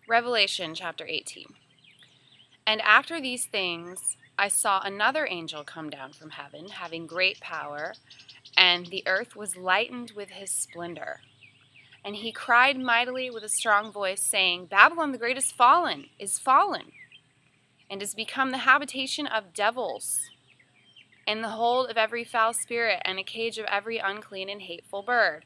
Revelation chapter 18. And after these things, I saw another angel come down from heaven, having great power, and the earth was lightened with his splendor. And he cried mightily with a strong voice, saying, Babylon the great is fallen, and is become the habitation of devils, and the hold of every foul spirit, and a cage of every unclean and hateful bird.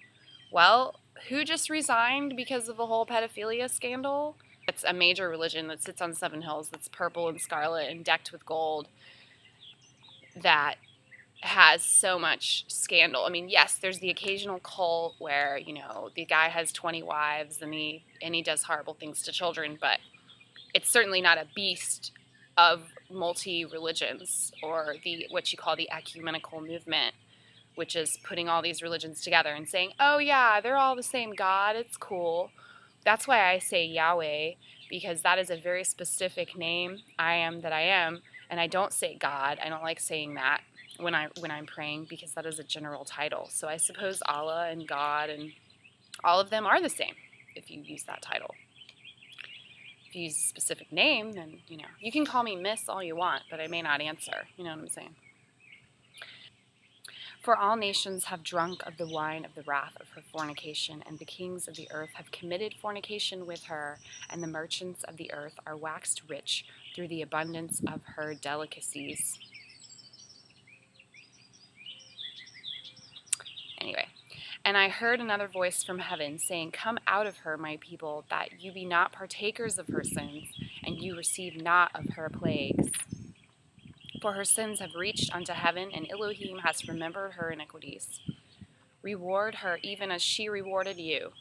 Well, who just resigned because of the whole pedophilia scandal? It's a major religion that sits on 7 hills that's purple and scarlet and decked with gold that has so much scandal. I mean, yes, there's the occasional cult where, the guy has 20 wives and he does horrible things to children, but it's certainly not a beast of multi-religions or what you call the ecumenical movement, which is putting all these religions together and saying, oh yeah, they're all the same God, it's cool. That's why I say Yahweh, because that is a very specific name, I am that I am, and I don't say God. I don't like saying that when I'm praying, because that is a general title. So I suppose Allah and God and all of them are the same if you use that title. If you use a specific name, then, you can call me Miss all you want, but I may not answer. You know what I'm saying? For all nations have drunk of the wine of the wrath of her fornication, and the kings of the earth have committed fornication with her, and the merchants of the earth are waxed rich through the abundance of her delicacies. Anyway, and I heard another voice from heaven saying, Come out of her, my people, that you be not partakers of her sins, and you receive not of her plagues. For her sins have reached unto heaven, and Elohim has remembered her iniquities. Reward her even as she rewarded you,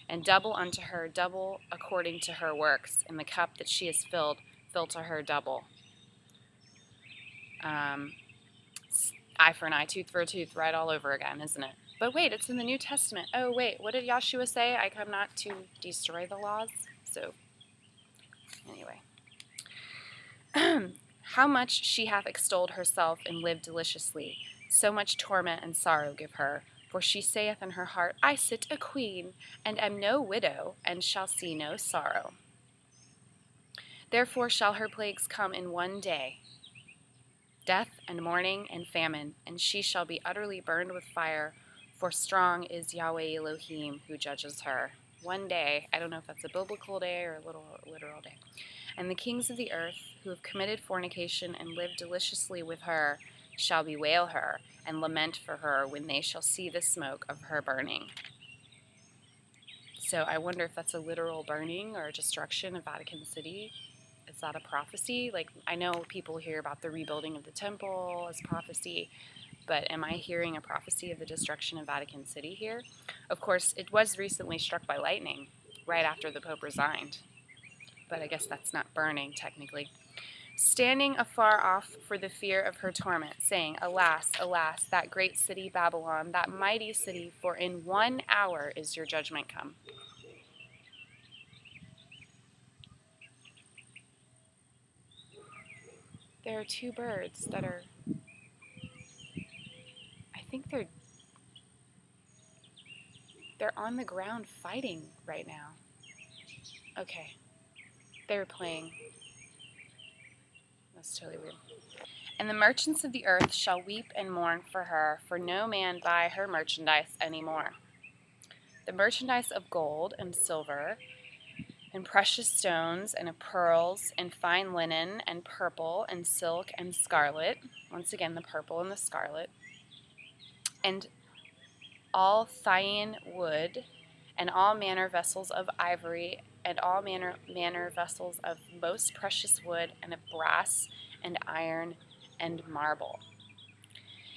and double unto her, double according to her works. In the cup that she has filled, fill to her double. Eye for an eye, tooth for a tooth, right all over again, isn't it? But wait, it's in the New Testament. Oh wait, what did Yahshua say? I come not to destroy the laws. So, anyway. How much she hath extolled herself and lived deliciously, so much torment and sorrow give her. For she saith in her heart, I sit a queen, and am no widow, and shall see no sorrow. Therefore shall her plagues come in one day, death and mourning and famine, and she shall be utterly burned with fire, for strong is Yahweh Elohim who judges her. One day, I don't know if that's a biblical day or a literal day. And the kings of the earth, who have committed fornication and lived deliciously with her, shall bewail her and lament for her when they shall see the smoke of her burning. So I wonder if that's a literal burning or destruction of Vatican City. Is that a prophecy? Like, I know people hear about the rebuilding of the temple as prophecy, but am I hearing a prophecy of the destruction of Vatican City here? Of course, it was recently struck by lightning right after the Pope resigned. But I guess that's not burning, technically. Standing afar off for the fear of her torment, saying, Alas, alas, that great city Babylon, that mighty city, for in 1 hour is your judgment come. There are 2 birds that are, I think they're on the ground fighting right now. Okay, they're playing. That's totally weird. And the merchants of the earth shall weep and mourn for her, for no man buy her merchandise any more. The merchandise of gold and silver, and precious stones, and of pearls, and fine linen, and purple, and silk, and scarlet. Once again, the purple and the scarlet. And all Thyine wood, and all manner vessels of ivory, and all manner vessels of most precious wood, and of brass, and iron, and marble.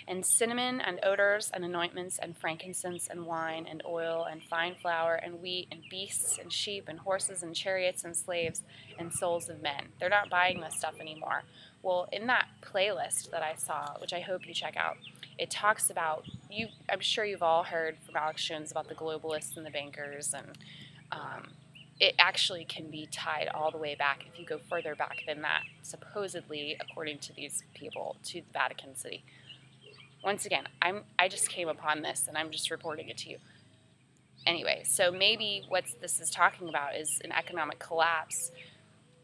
And cinnamon, and odors, and anointments, and frankincense, and wine, and oil, and fine flour, and wheat, and beasts, and sheep, and horses, and chariots, and slaves, and souls of men. They're not buying this stuff anymore. Well, in that playlist that I saw, which I hope you check out, it talks about, I'm sure you've all heard from Alex Jones about the globalists and the bankers, and it actually can be tied all the way back, if you go further back than that, supposedly, according to these people, to the Vatican City. Once again, I just came upon this, and I'm just reporting it to you. Anyway, so maybe what this is talking about is an economic collapse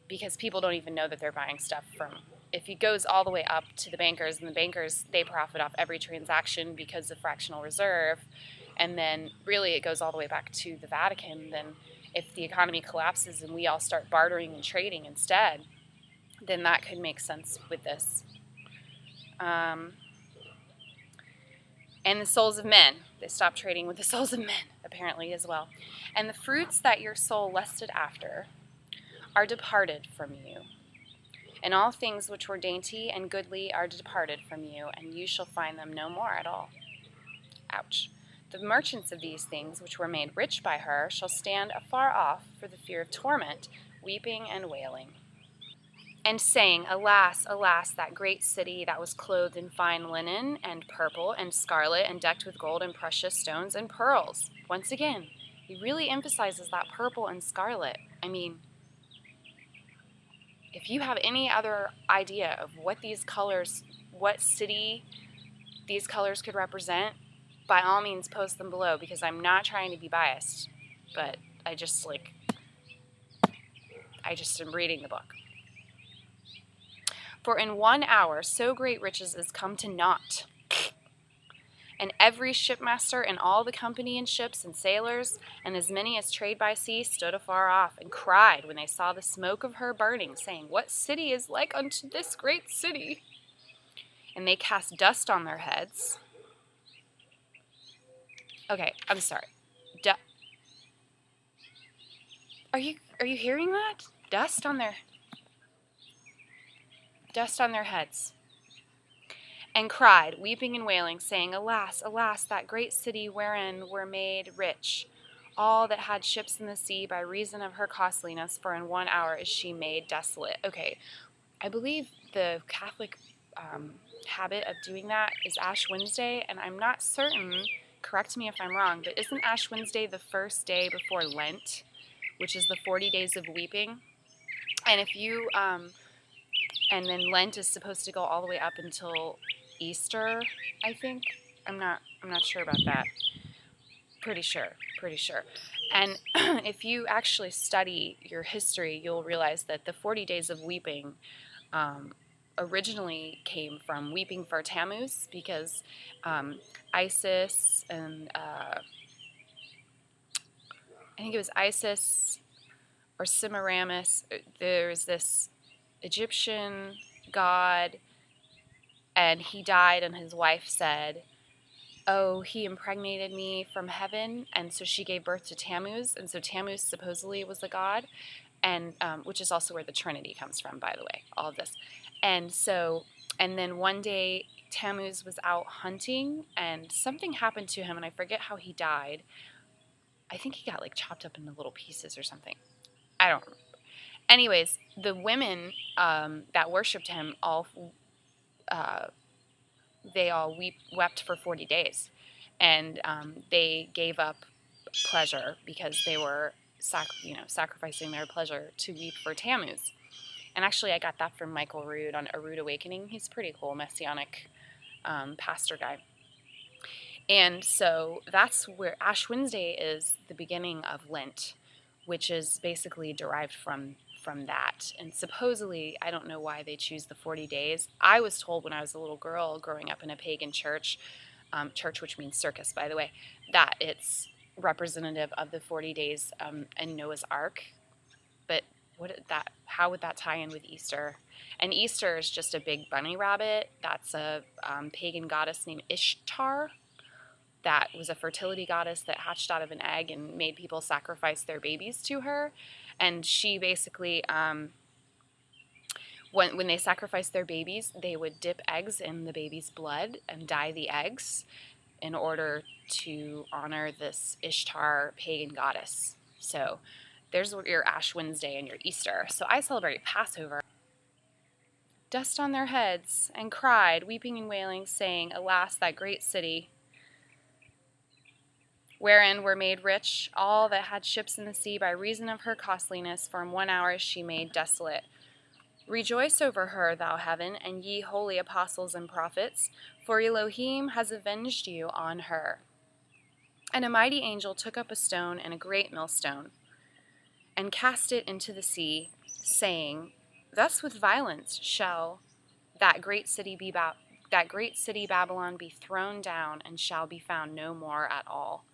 because people don't even know that they're buying stuff from. If it goes all the way up to the bankers, and the bankers, they profit off every transaction because of fractional reserve, and then really it goes all the way back to the Vatican, then if the economy collapses and we all start bartering and trading instead, then that could make sense with this. And the souls of men. They stopped trading with the souls of men, apparently, as well. And the fruits that your soul lusted after are departed from you. And all things which were dainty and goodly are departed from you, and you shall find them no more at all. Ouch. The merchants of these things, which were made rich by her, shall stand afar off for the fear of torment, weeping and wailing. And saying, Alas, alas, that great city that was clothed in fine linen, and purple, and scarlet, and decked with gold, and precious stones, and pearls. Once again, he really emphasizes that purple and scarlet. I mean, if you have any other idea of what these colors, what city these colors could represent, by all means post them below, because I'm not trying to be biased, but I just am reading the book. For in 1 hour so great riches is come to naught. And every shipmaster and all the company in ships and sailors, and as many as trade by sea, stood afar off, and cried when they saw the smoke of her burning, saying, What city is like unto this great city? And they cast dust on their heads. Okay, I'm sorry. Are you hearing that? Dust on their heads. And cried, weeping and wailing, saying, Alas, alas, that great city wherein were made rich all that had ships in the sea by reason of her costliness, for in 1 hour is she made desolate. Okay, I believe the Catholic habit of doing that is Ash Wednesday, and I'm not certain, correct me if I'm wrong, but isn't Ash Wednesday the first day before Lent, which is the 40 days of weeping? And if you, and then Lent is supposed to go all the way up until Easter, I think. I'm not sure about that. Pretty sure. And if you actually study your history, you'll realize that the 40 days of weeping originally came from weeping for Tammuz, because Isis and I think it was Isis or Semiramis, there's this Egyptian god, and he died, and his wife said, oh, he impregnated me from heaven, and so she gave birth to Tammuz, and so Tammuz supposedly was a god, and which is also where the Trinity comes from, by the way, all of this. And then one day Tammuz was out hunting, and something happened to him, and I forget how he died. I think he got like chopped up into little pieces or something. I don't remember. Anyways, the women that worshipped him they all wept for 40 days, and they gave up pleasure because they were sacrificing their pleasure to weep for Tammuz. And actually, I got that from Michael Rood on A Rood Awakening. He's pretty cool, messianic pastor guy. And so that's where Ash Wednesday is the beginning of Lent, which is basically derived from that. And supposedly, I don't know why they choose the 40 days. I was told when I was a little girl growing up in a pagan church, which means circus, by the way, that it's representative of the 40 days in Noah's Ark. But how would that tie in with Easter? And Easter is just a big bunny rabbit. That's a pagan goddess named Ishtar. That was a fertility goddess that hatched out of an egg and made people sacrifice their babies to her. And she basically, when they sacrificed their babies, they would dip eggs in the baby's blood and dye the eggs in order to honor this Ishtar pagan goddess. So there's your Ash Wednesday and your Easter. So I celebrate Passover. Dust on their heads, and cried, weeping and wailing, saying, Alas, that great city, wherein were made rich all that had ships in the sea by reason of her costliness, for in 1 hour is she made desolate. Rejoice over her, thou heaven, and ye holy apostles and prophets, for Elohim has avenged you on her. And a mighty angel took up a stone and a great millstone, and cast it into the sea, saying, Thus with violence shall that great city Babylon be thrown down, and shall be found no more at all.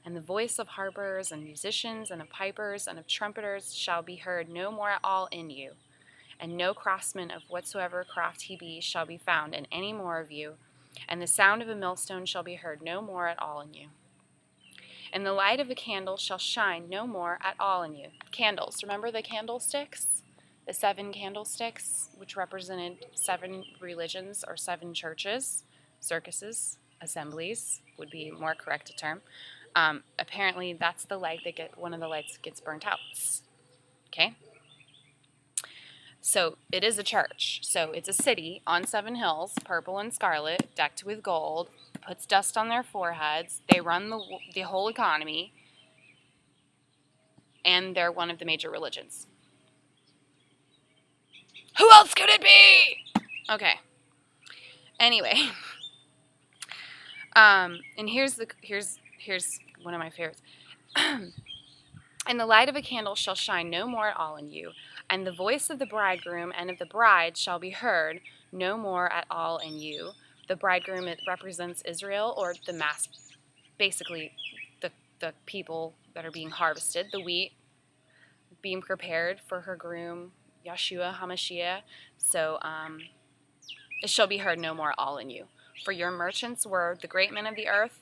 And the voice of harpers and musicians and of pipers and of trumpeters shall be heard no more at all in you. And no craftsman of whatsoever craft he be shall be found in any more of you. And the sound of a millstone shall be heard no more at all in you. And the light of a candle shall shine no more at all in you. Candles. Remember the candlesticks? The 7 candlesticks, which represented 7 religions or 7 churches, circuses, assemblies would be a more correct term. Apparently, that's the light one of the lights gets burnt out. Okay? So it is a church. So it's a city on 7 hills, purple and scarlet, decked with gold, puts dust on their foreheads. They run the whole economy, and they're one of the major religions. Who else could it be? Okay. Anyway, and here's one of my favorites. And the light of a candle shall shine no more at all in you, and the voice of the bridegroom and of the bride shall be heard no more at all in you. The bridegroom, it represents Israel, or the mass, basically the people that are being harvested, the wheat being prepared for her groom, Yeshua HaMashiach. So it shall be heard no more at all in you. For your merchants were the great men of the earth,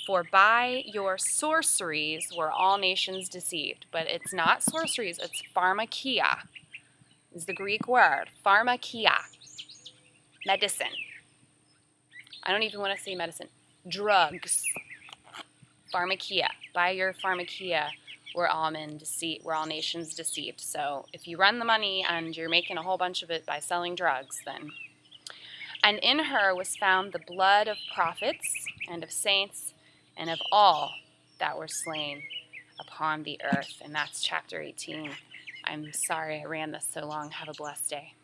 for by your sorceries were all nations deceived. But it's not sorceries, it's pharmakia, is the Greek word. Pharmakia. Medicine. I don't even want to say medicine. Drugs. Pharmakia. By your pharmakia were all nations deceived. So if you run the money and you're making a whole bunch of it by selling drugs, then. And in her was found the blood of prophets and of saints and of all that were slain upon the earth. And that's chapter 18. I'm sorry I ran this so long. Have a blessed day.